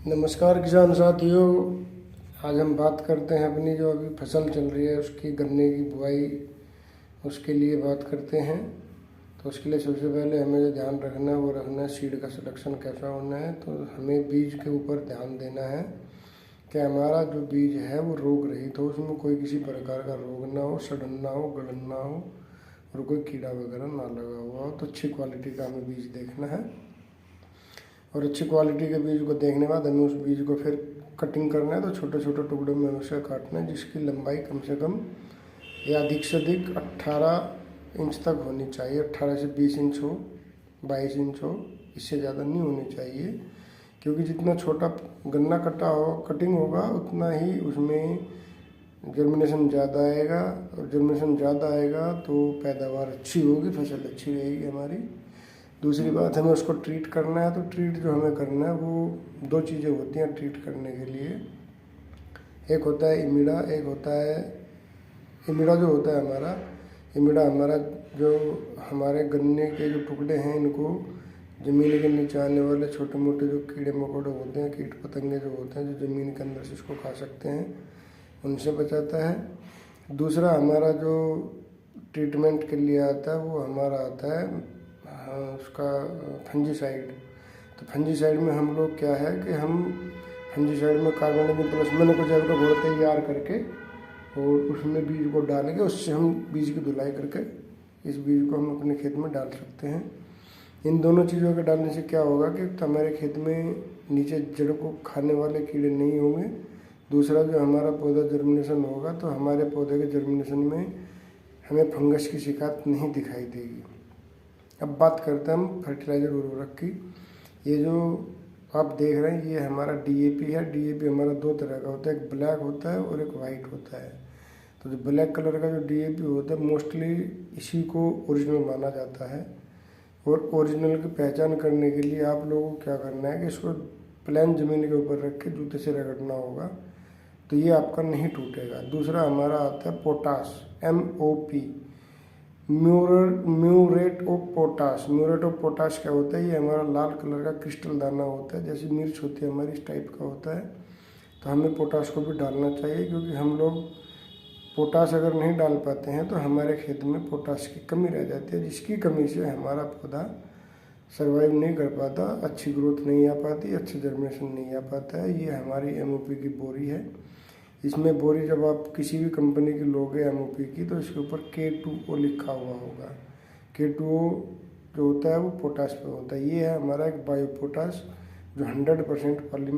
नमस्कार किसान साथियों। आज हम बात करते हैं अपनी जो अभी फसल चल रही है उसकी गन्ने की बुआई, उसके लिए बात करते हैं। तो उसके लिए सबसे पहले हमें जो ध्यान रखना है वो रखना है सीड का सिलेक्शन कैसा होना है। तो हमें बीज के ऊपर ध्यान देना है कि हमारा जो बीज है वो रोग रहित हो, उसमें कोई किसी प्रकार का रोग ना हो, सड़न ना हो, गलन ना हो और कोई कीड़ा वगैरह ना लगा हुआ हो। तो अच्छी क्वालिटी का हमें बीज देखना है और अच्छी क्वालिटी के बीज को देखने के बाद हमें उस बीज को फिर कटिंग करना है। तो छोटे छोटे टुकड़ों में उसे काटना है जिसकी लंबाई कम से कम या अधिक से अधिक 18 इंच तक होनी चाहिए। 18 से 20 इंच हो, 22 इंच हो, इससे ज़्यादा नहीं होनी चाहिए, क्योंकि जितना छोटा गन्ना कटिंग होगा उतना ही उसमें जर्मिनेशन ज़्यादा आएगा और जर्मिनेशन ज़्यादा आएगा तो पैदावार अच्छी होगी, फसल अच्छी रहेगी हमारी। दूसरी बात, हमें उसको ट्रीट करना है। तो ट्रीट जो हमें करना है वो दो चीज़ें होती हैं ट्रीट करने के लिए। एक होता है इमिडा, एक होता है इमिडा जो होता है हमारा जो हमारे गन्ने के जो टुकड़े हैं इनको ज़मीन के नीचे आने वाले छोटे मोटे जो कीड़े मकोड़े होते हैं, कीट पतंगे जो होते हैं जो ज़मीन के अंदर से इसको खा सकते हैं, उनसे बचाता है। दूसरा हमारा जो ट्रीटमेंट के लिए आता है वो हमारा आता है उसका फंजीसाइड। तो फंजीसाइड में हम लोग क्या है कि हम फंजीसाइड में कार्बोनिक प्लस मैंने को जैव का घोल तैयार करके और उसमें बीज को डाल के उससे हम बीज की धुलाई करके इस बीज को हम अपने खेत में डाल सकते हैं। इन दोनों चीज़ों के डालने से क्या होगा कि तो हमारे खेत में नीचे जड़ को खाने वाले कीड़े नहीं होंगे। दूसरा जो हमारा पौधा जर्मिनेशन होगा तो हमारे पौधे के जर्मिनेशन में हमें फंगस की शिकायत नहीं दिखाई देगी। अब बात करते हैं हम फर्टिलाइज़र उर्वरक की। ये जो आप देख रहे हैं ये हमारा डीएपी है। डीएपी हमारा दो तरह का होता है, एक ब्लैक होता है और एक वाइट होता है। तो जो ब्लैक कलर का जो डीएपी होता है मोस्टली इसी को ओरिजिनल माना जाता है। और ओरिजिनल की पहचान करने के लिए आप लोगों को क्या करना है कि इसको प्लेन ज़मीन के ऊपर रख के जूते से रगड़ना होगा, तो ये आपका नहीं टूटेगा। दूसरा हमारा आता है potash, MOP, muriate of potash. Muriate of potash क्या होता है? ये हमारा लाल कलर का क्रिस्टल दाना होता है, जैसी मिर्च होती है हमारी, इस टाइप का होता है। तो हमें पोटाश को भी डालना चाहिए, क्योंकि हम लोग पोटाश अगर नहीं डाल पाते हैं तो हमारे खेत में पोटाश की कमी रह जाती है, जिसकी कमी से हमारा पौधा सर्वाइव नहीं कर पाता, अच्छी ग्रोथ नहीं आ पाती, अच्छा जर्मिनेशन नहीं आ पाता है। ये हमारी MOP की बोरी है। इसमें बोरी जब आप किसी भी कंपनी की लोगे MOP की, तो इसके ऊपर K2O लिखा हुआ होगा। K2O जो होता है वो पोटाश पे होता है। ये है हमारा एक बायो पोटाश जो 100% पॉलीमर